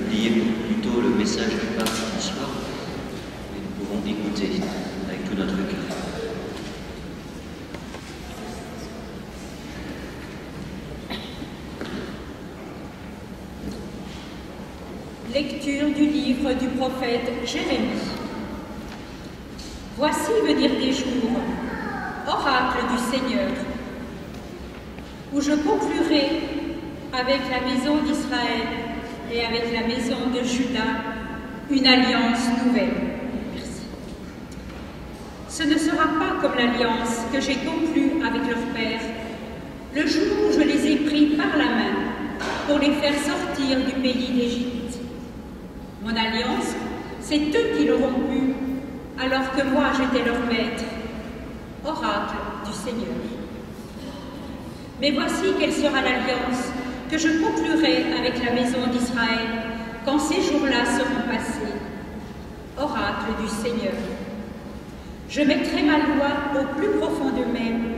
publier plutôt le message du pape ce soir, et nous pouvons écouter avec tout notre cœur. Lecture du livre du prophète Jérémie. Voici venir des jours, oracle du Seigneur, où je conclurai avec la maison d'Israël et avec la maison de Juda une alliance nouvelle. Merci. Ce ne sera pas comme l'alliance que j'ai conclue avec leur père, le jour où je les ai pris par la main pour les faire sortir du pays d'Égypte. Mon alliance, c'est eux qui l'auront pu, alors que moi j'étais leur maître, oracle du Seigneur. Mais voici quelle sera l'alliance que je conclurai avec la maison d'Israël quand ces jours-là seront passés, oracle du Seigneur. Je mettrai ma loi au plus profond d'eux-mêmes,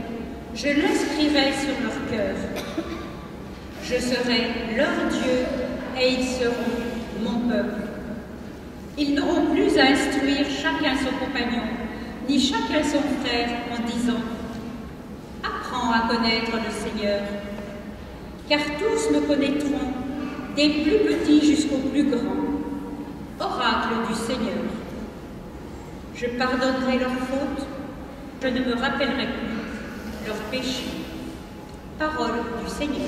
je l'inscrirai sur leur cœur. Je serai leur Dieu et ils seront mon peuple. Ils n'auront plus à instruire chacun son compagnon, ni chacun son frère en disant « Apprends à connaître le Seigneur ». Car tous me connaîtront, des plus petits jusqu'aux plus grands, oracle du Seigneur. Je pardonnerai leurs fautes, je ne me rappellerai plus leurs péchés. Parole du Seigneur.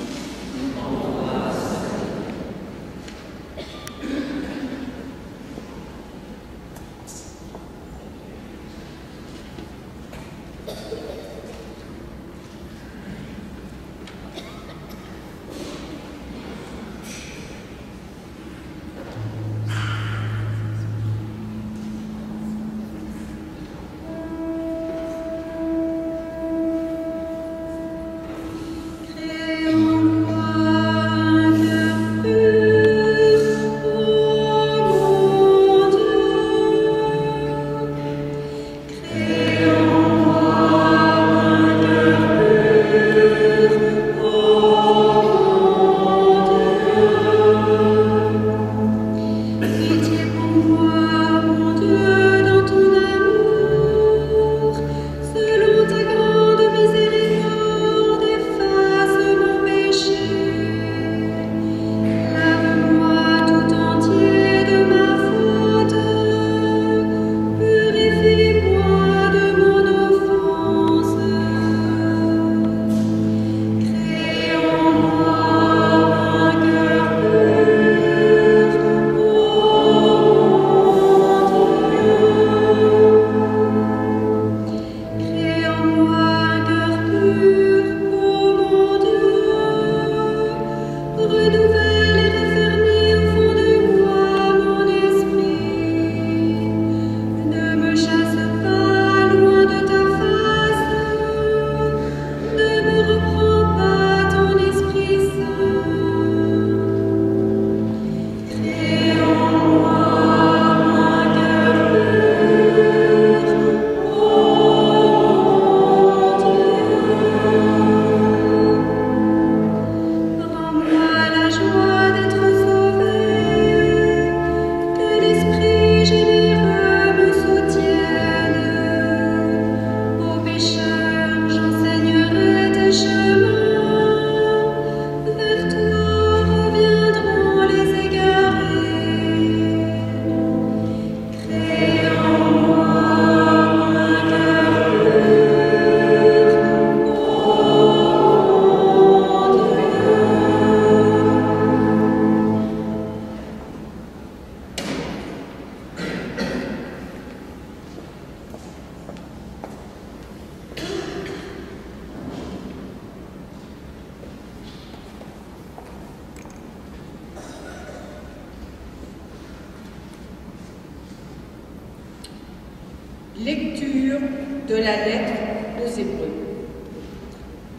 Lecture de la lettre aux Hébreux.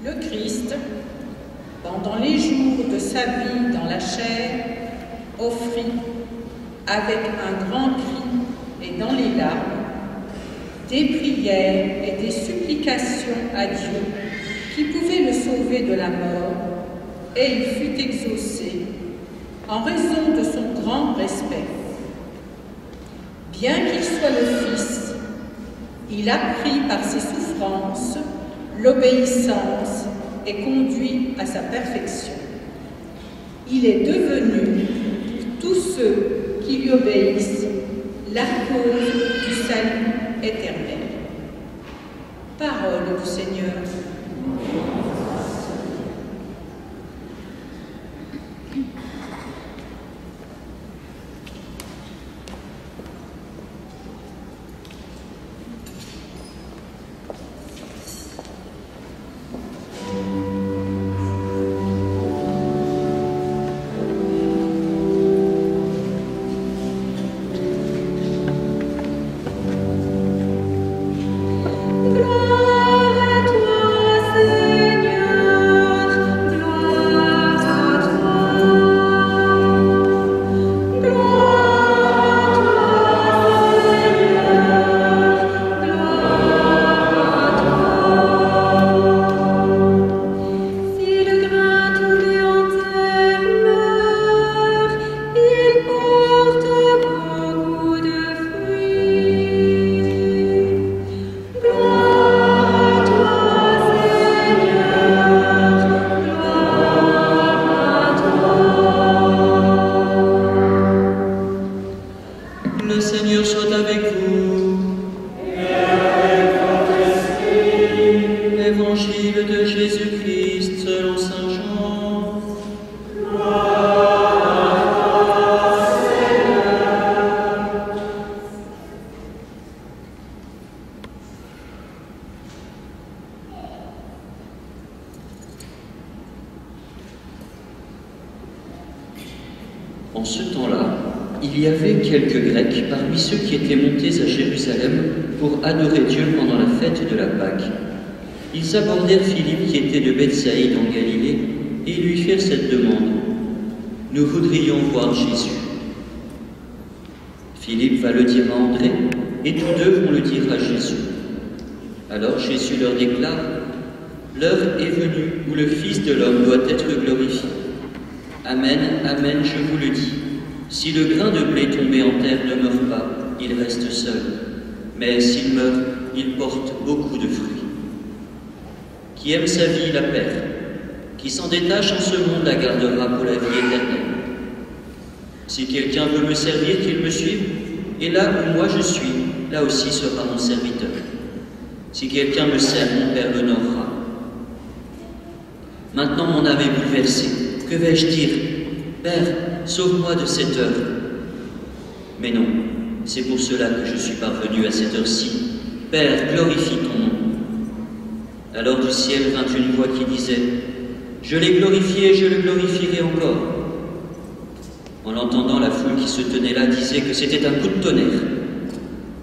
Le Christ, pendant les jours de sa vie dans la chair, offrit, avec un grand cri et dans les larmes, des prières et des supplications à Dieu qui pouvait le sauver de la mort, et il fut exaucé en raison de son grand respect. Bien qu'il soit le Fils, il apprit par ses souffrances l'obéissance et conduit à sa perfection. Il est devenu, pour tous ceux qui lui obéissent, la cause du salut éternel. Parole du Seigneur. En ce temps-là, il y avait quelques Grecs parmi ceux qui étaient montés à Jérusalem pour adorer Dieu pendant la fête de la Pâque. Ils abordèrent Philippe qui était de Bethsaïde en Galilée et lui firent cette demande. « Nous voudrions voir Jésus. » Philippe va le dire à André et tous deux vont le dire à Jésus. Alors Jésus leur déclare « L'heure est venue où le Fils de l'homme doit être glorifié. Amen, amen, je vous le dis. Si le grain de blé tombé en terre ne meurt pas, il reste seul. Mais s'il meurt, il porte beaucoup de fruits. Qui aime sa vie la perd. Qui s'en détache en ce monde la gardera pour la vie éternelle. Si quelqu'un veut me servir, qu'il me suive, et là où moi je suis, là aussi sera mon serviteur. Si quelqu'un me sert, mon Père l'honorera. Maintenant mon âme est bouleversée. Que vais-je dire? Père, sauve-moi de cette heure. Mais non, c'est pour cela que je suis parvenu à cette heure-ci. Père, glorifie ton nom. Alors du ciel vint une voix qui disait « Je l'ai glorifié, je le glorifierai encore. » En l'entendant, la foule qui se tenait là disait que c'était un coup de tonnerre.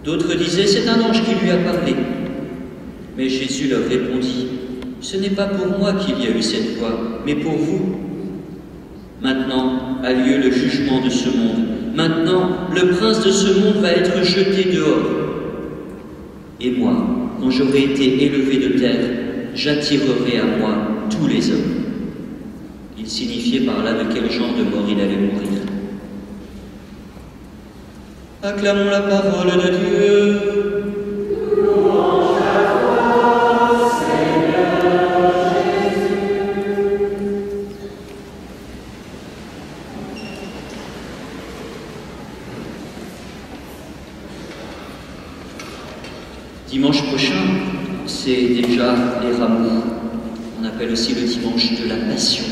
D'autres disaient « C'est un ange qui lui a parlé. » Mais Jésus leur répondit « Ce n'est pas pour moi qu'il y a eu cette voix, mais pour vous. Maintenant a lieu le jugement de ce monde. Maintenant, le prince de ce monde va être jeté dehors. Et moi, quand j'aurai été élevé de terre, j'attirerai à moi tous les hommes. » Il signifiait par là de quel genre de mort il allait mourir. Acclamons la parole de Dieu. Dimanche prochain, c'est déjà les rameaux. On appelle aussi le dimanche de la Passion.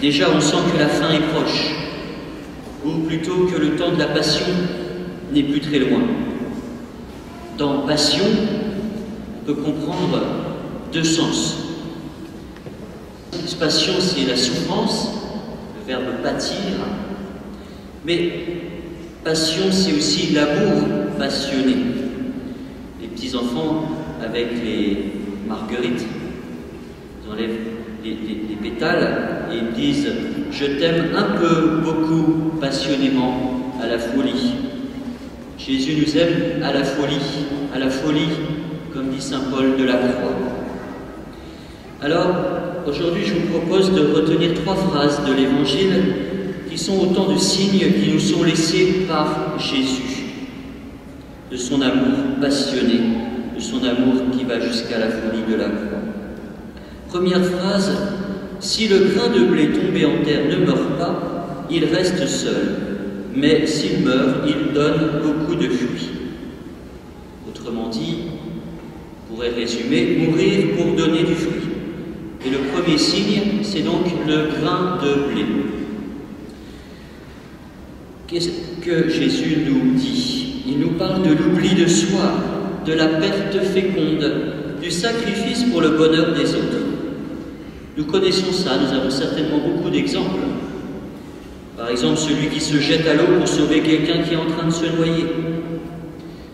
Déjà, on sent que la fin est proche, ou plutôt que le temps de la Passion n'est plus très loin. Dans Passion, on peut comprendre deux sens. Passion, c'est la souffrance, le verbe pâtir, mais passion, c'est aussi l'amour passionné. Les petits-enfants, avec les marguerites, ils enlèvent les pétales et ils disent « Je t'aime un peu, beaucoup, passionnément, à la folie ». Jésus nous aime à la folie, comme dit saint Paul de la Croix. Alors, aujourd'hui, je vous propose de retenir trois phrases de l'Évangile qui sont autant de signes qui nous sont laissés par Jésus, de son amour passionné, de son amour qui va jusqu'à la folie de la croix. Première phrase, si le grain de blé tombé en terre ne meurt pas, il reste seul, mais s'il meurt, il donne beaucoup de fruits. Autrement dit, on pourrait résumer, mourir pour donner du fruit. Et le premier signe, c'est donc le grain de blé. Qu'est-ce que Jésus nous dit? Il nous parle de l'oubli de soi, de la perte féconde, du sacrifice pour le bonheur des autres. Nous connaissons ça, nous avons certainement beaucoup d'exemples. Par exemple, celui qui se jette à l'eau pour sauver quelqu'un qui est en train de se noyer.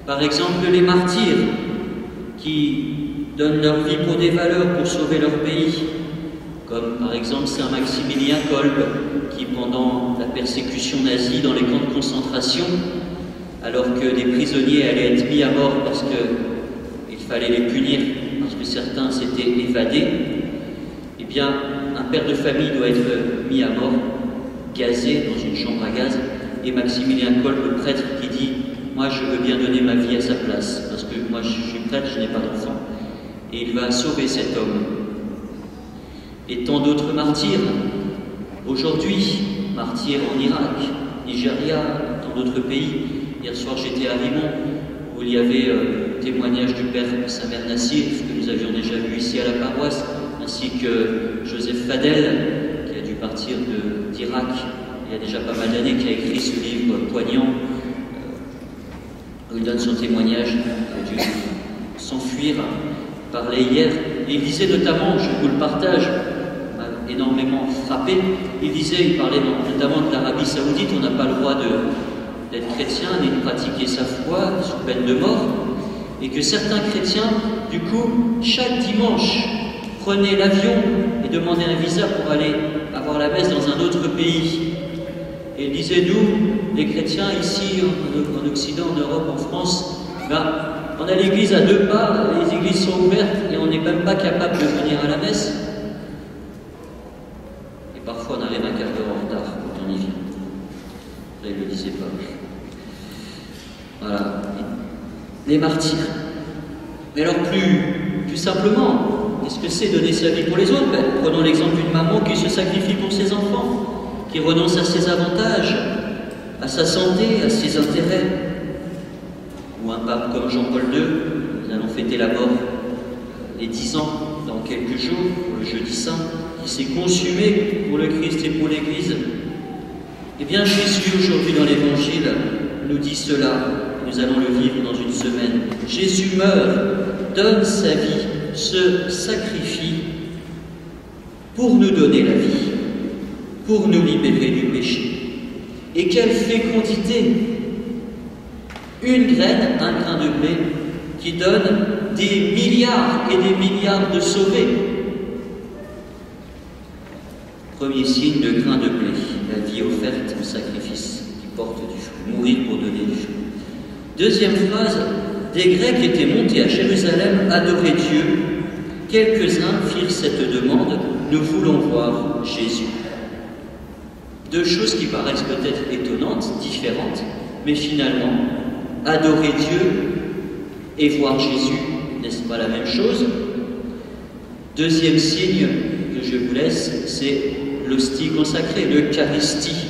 Par exemple, les martyrs qui donnent leur vie pour des valeurs, pour sauver leur pays. Comme par exemple Saint Maximilien Kolbe, qui pendant la persécution nazie dans les camps de concentration, alors que des prisonniers allaient être mis à mort parce qu'il fallait les punir, parce que certains s'étaient évadés, eh bien, un père de famille doit être mis à mort, gazé dans une chambre à gaz, et Maximilien Kolbe, le prêtre, qui dit « Moi, je veux bien donner ma vie à sa place, parce que moi, je suis prêtre, je n'ai pas d'enfant. » Et il va sauver cet homme. Et tant d'autres martyrs. Aujourd'hui, martyrs en Irak, Nigeria, dans d'autres pays. Hier soir, j'étais à Rimont, où il y avait témoignage du père Samer Nassif, que nous avions déjà vu ici à la paroisse, ainsi que Joseph Fadel, qui a dû partir d'Irak il y a déjà pas mal d'années, qui a écrit ce livre poignant, où il donne son témoignage, qui a dû s'enfuir, parlait hier. Et il disait notamment, je vous le partage, m'a énormément frappé, il parlait notamment de l'Arabie Saoudite, on n'a pas le droit d'être chrétien ni de pratiquer sa foi sous peine de mort, et que certains chrétiens, du coup, chaque dimanche, prenaient l'avion et demandaient un visa pour aller avoir la messe dans un autre pays. Et il disait, nous, les chrétiens, ici, en Occident, en Europe, en France, on a l'église à 2 pas, les églises sont ouvertes et on n'est même pas capable de venir à la messe. Et parfois, on arrive un quart d'heure en retard quand on y vient. Là, il ne le disait pas. Voilà. Les martyrs. Mais alors, plus simplement, qu'est-ce que c'est donner sa vie pour les autres? Prenons l'exemple d'une maman qui se sacrifie pour ses enfants, qui renonce à ses avantages, à sa santé, à ses intérêts. Ou un pape comme Jean-Paul II, nous allons fêter la mort les 10 ans dans quelques jours, pour le jeudi saint, qui s'est consumé pour le Christ et pour l'Église. Eh bien, Jésus, aujourd'hui dans l'Évangile, nous dit cela. Nous allons le vivre dans une semaine. Jésus meurt, donne sa vie, se sacrifie pour nous donner la vie, pour nous libérer du péché. Et quelle fécondité! Une graine, un grain de blé, qui donne des milliards et des milliards de sauvés. Premier signe, le grain de blé, la vie offerte en sacrifice, qui porte du fruit, mourir pour donner du fruit. Deuxième phrase, des Grecs étaient montés à Jérusalem adorer Dieu. Quelques-uns firent cette demande, nous voulons voir Jésus. Deux choses qui paraissent peut-être étonnantes, différentes, mais finalement, adorer Dieu et voir Jésus, n'est-ce pas la même chose? Deuxième signe que je vous laisse, c'est l'hostie consacrée, l'Eucharistie.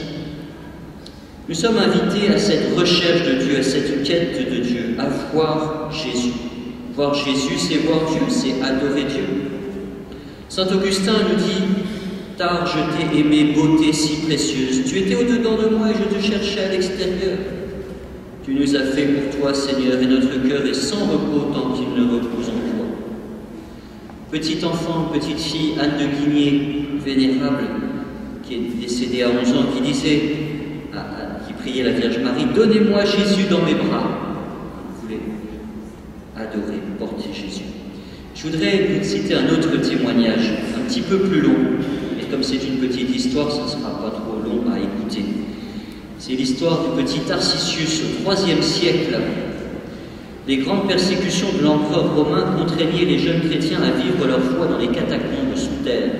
Nous sommes invités à cette recherche de Dieu, à cette quête de Dieu, à voir Jésus. Voir Jésus, c'est voir Dieu, c'est adorer Dieu. Saint Augustin nous dit « Tard je t'ai aimé, beauté si précieuse, tu étais au-dedans de moi et je te cherchais à l'extérieur. Tu nous as fait pour toi, Seigneur, et notre cœur est sans repos tant qu'il ne repose en toi. » Petit enfant, petite fille, Anne de Guigné, vénérable, qui est décédée à 11 ans, qui disait, qui priait la Vierge Marie, « Donnez-moi Jésus dans mes bras. » Vous voulez adorer, porter Jésus. Je voudrais vous citer un autre témoignage, un petit peu plus long, et comme c'est une petite histoire, ça ne sera pas trop long à écouter. C'est l'histoire du petit Tarcisius au IIIe siècle. Les grandes persécutions de l'empereur romain contraignaient les jeunes chrétiens à vivre leur foi dans les catacombes sous terre.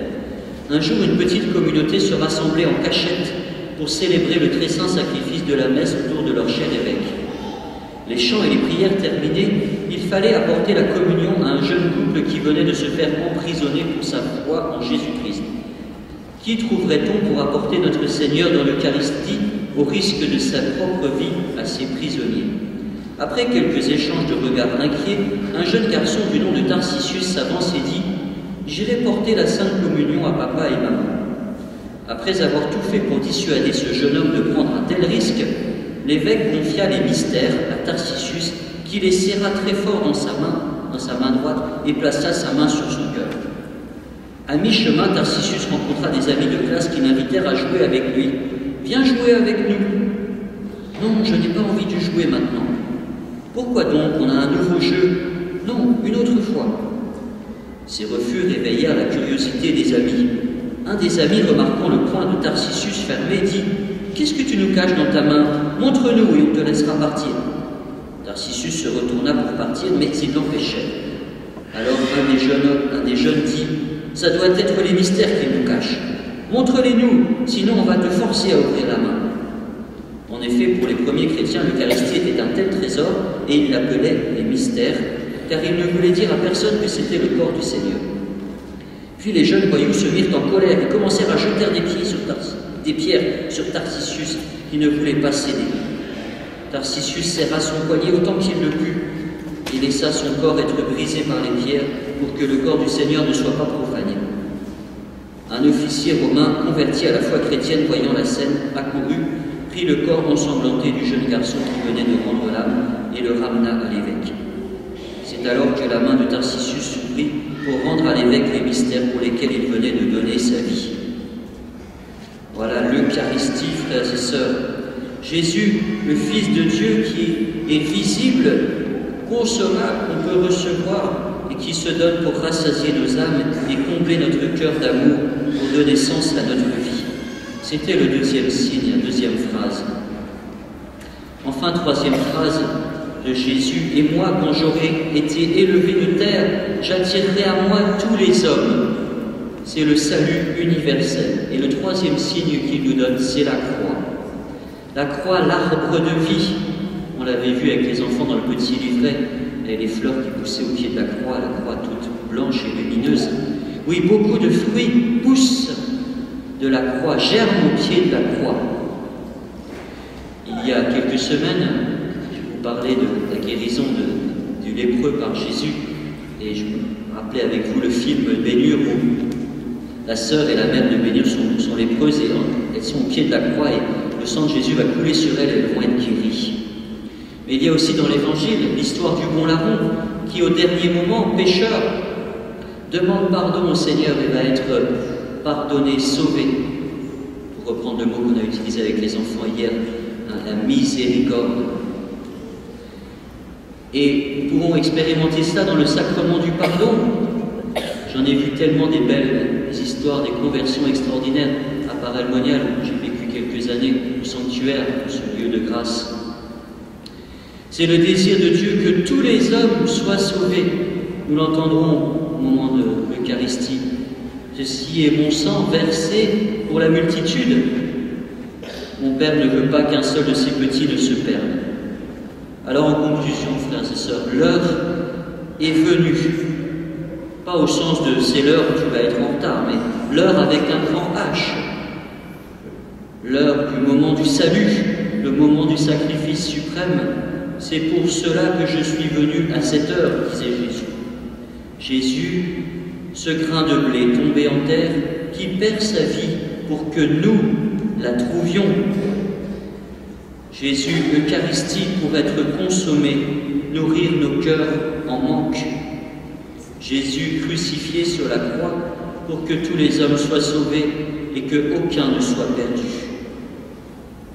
Un jour, une petite communauté se rassemblait en cachette pour célébrer le très saint sacrifice de la messe autour de leur cher évêque. Les chants et les prières terminés, il fallait apporter la communion à un jeune couple qui venait de se faire emprisonner pour sa foi en Jésus-Christ. Qui trouverait-on pour apporter notre Seigneur dans l'Eucharistie au risque de sa propre vie à ses prisonniers? Après quelques échanges de regards inquiets, un jeune garçon du nom de Tarcisius s'avance et dit « J'irai porter la Sainte Communion à papa et maman. » Après avoir tout fait pour dissuader ce jeune homme de prendre un tel risque, l'évêque confia les mystères à Tarcisius, qui les serra très fort dans sa main droite, et plaça sa main sur son cœur. À mi-chemin, Tarcisius rencontra des amis de classe qui l'invitèrent à jouer avec lui. « Viens jouer avec nous. »« Non, je n'ai pas envie de jouer maintenant. »« Pourquoi donc? On a un nouveau jeu. »« Non, une autre fois. » Ces refus réveillèrent la curiosité des amis. Un des amis, remarquant le poing de Tarcisius fermé, dit « Qu'est-ce que tu nous caches dans ta main? Montre-nous et on te laissera partir. » Tarcisius se retourna pour partir, mais il l'empêchait. Alors un des jeunes dit « Ça doit être les mystères qu'il nous cache. Montre-les-nous, sinon on va te forcer à ouvrir la main. » En effet, pour les premiers chrétiens, l'Eucharistie était un tel trésor, et ils l'appelaient les mystères, car ils ne voulaient dire à personne que c'était le corps du Seigneur. Puis les jeunes voyous se mirent en colère et commencèrent à jeter des pierres sur Tarcisius, qui ne voulait pas céder. Tarcisius serra son poignet autant qu'il le put, et laissa son corps être brisé par les pierres pour que le corps du Seigneur ne soit pas profané. Un officier romain, converti à la foi chrétienne, voyant la scène, accourut, prit le corps ensanglanté du jeune garçon qui venait de rendre l'âme et le ramena à l'évêque. C'est alors que la main de Tarcisius s'ouvrit pour rendre à l'évêque les mystères pour lesquels il venait de donner sa vie. Voilà l'Eucharistie, frères et sœurs. Jésus, le Fils de Dieu qui est visible, consommable, qu'on peut recevoir et qui se donne pour rassasier nos âmes et combler notre cœur d'amour pour donner sens à notre vie. C'était le deuxième signe, la deuxième phrase. Enfin, troisième phrase de Jésus. « Et moi, quand j'aurai été élevé de terre, j'attirerai à moi tous les hommes. » C'est le salut universel. Et le troisième signe qu'il nous donne, c'est la croix. La croix, l'arbre de vie. On l'avait vu avec les enfants dans le petit livret, et les fleurs qui poussaient au pied de la croix toute blanche et lumineuse. Oui, beaucoup de fruits poussent de la croix, germent au pied de la croix. Il y a quelques semaines, je vous parlais de la guérison du lépreux par Jésus, et je me rappelais avec vous le film Bénure où la sœur et la mère de Bénure sont lépreuses et elles sont au pied de la croix et le sang de Jésus va couler sur elles et elles vont être guéries. Mais il y a aussi dans l'Évangile l'histoire du bon larron qui, au dernier moment, pécheur, demande pardon au Seigneur et va être pardonné, sauvé. Pour reprendre le mot qu'on a utilisé avec les enfants hier, la miséricorde. Et nous pouvons expérimenter cela dans le sacrement du pardon. J'en ai vu tellement des belles histoires, des conversions extraordinaires à Paray-le-Monial, où j'ai vécu quelques années au sanctuaire, ce lieu de grâce. C'est le désir de Dieu que tous les hommes soient sauvés. Nous l'entendrons au moment de l'Eucharistie. Ceci est mon sang versé pour la multitude. Mon Père ne veut pas qu'un seul de ses petits ne se perde. Alors en conclusion, frères et sœurs, l'heure est venue. Pas au sens de c'est l'heure où tu vas être en retard, mais l'heure avec un grand H. L'heure du moment du salut, le moment du sacrifice suprême. C'est pour cela que je suis venu à cette heure, disait Jésus. Jésus, ce grain de blé tombé en terre, qui perd sa vie pour que nous la trouvions. Jésus, Eucharistie pour être consommé, nourrir nos cœurs en manque. Jésus crucifié sur la croix pour que tous les hommes soient sauvés et qu'aucun ne soit perdu.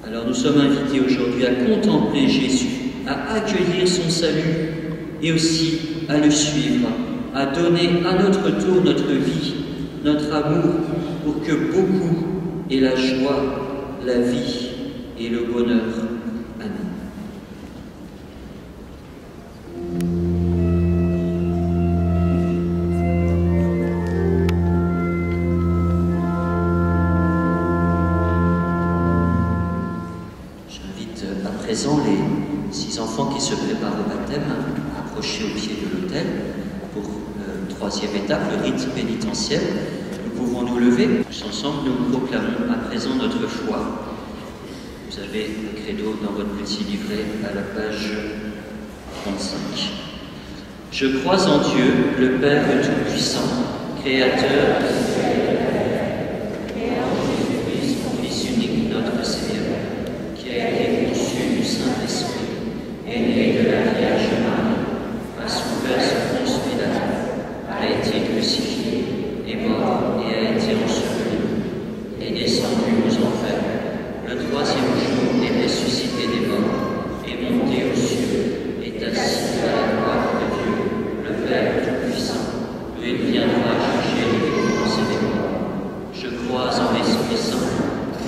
Alors nous sommes invités aujourd'hui à contempler Jésus, à accueillir son salut et aussi à le suivre, à donner à notre tour notre vie, notre amour, pour que beaucoup aient la joie, la vie et le bonheur. Amen. présent, les 6 enfants qui se préparent au baptême, approchés au pied de l'autel pour la 3e étape, le rite pénitentiel. Nous pouvons nous lever. Tous ensemble, nous proclamons à présent notre foi. Vous avez le credo dans votre petit livret à la page 35. Je crois en Dieu, le Père Tout-Puissant, Créateur et en Jésus-Christ, son Fils unique, notre Seigneur, qui a été conçu du Saint-Esprit, est né de la Vierge Marie, a souffert sous Ponce Pilate, a été crucifié, est mort et a été enseveli, est descendu aux enfers, le 3e jour est ressuscité des morts, est monté aux cieux, est assis à la droite de Dieu, le Père Tout-Puissant, où il viendra juger les vivants et les morts. Je crois en l'Esprit Saint,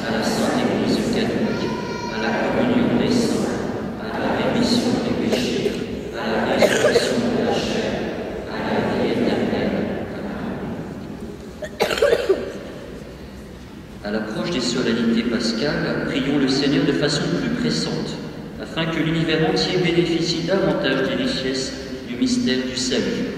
à la Sainte Église catholique, à la communion des saints, à la rémission des péchés, à la résurrection de la chair, à la vie éternelle. Amen. À l'approche des solennités pascales, prions le Seigneur de façon plus pressante, afin que l'univers entier bénéficie davantage des richesses du mystère du salut.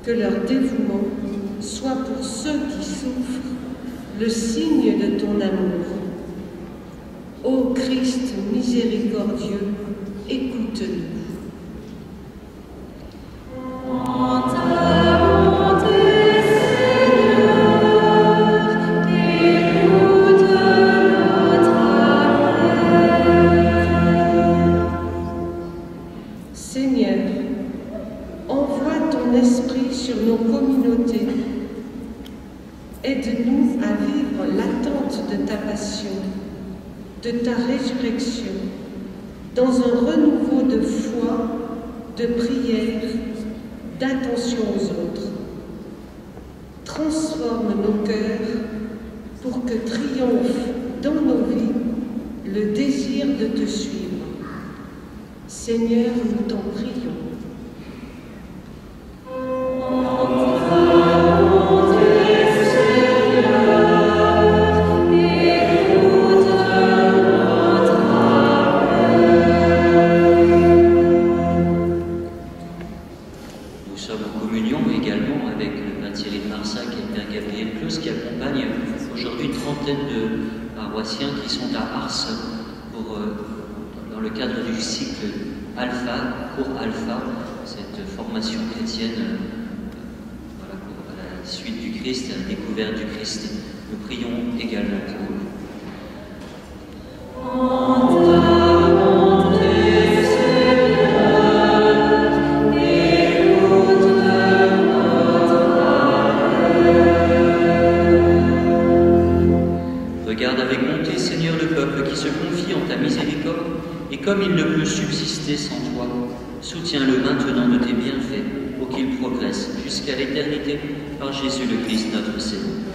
Que leur dévouement soit pour ceux qui souffrent le signe de ton amour. Ô Christ miséricordieux, écoute-nous. Aide-nous à vivre l'attente de ta passion, de ta résurrection, dans un renouveau de foi, de prière, d'attention aux autres. Transforme nos cœurs pour que triomphe dans nos vies le désir de te suivre. Seigneur, nous t'en prions. Qui sont à Ars dans le cadre du cycle Alpha, cours Alpha, cette formation chrétienne voilà, pour la suite du Christ, à la découverte du Christ. Nous prions également pour eux. Regarde avec bonté, Seigneur, le peuple qui se confie en ta miséricorde, et comme il ne peut subsister sans toi, soutiens-le maintenant de tes bienfaits, pour qu'il progresse jusqu'à l'éternité, par Jésus le Christ notre Seigneur.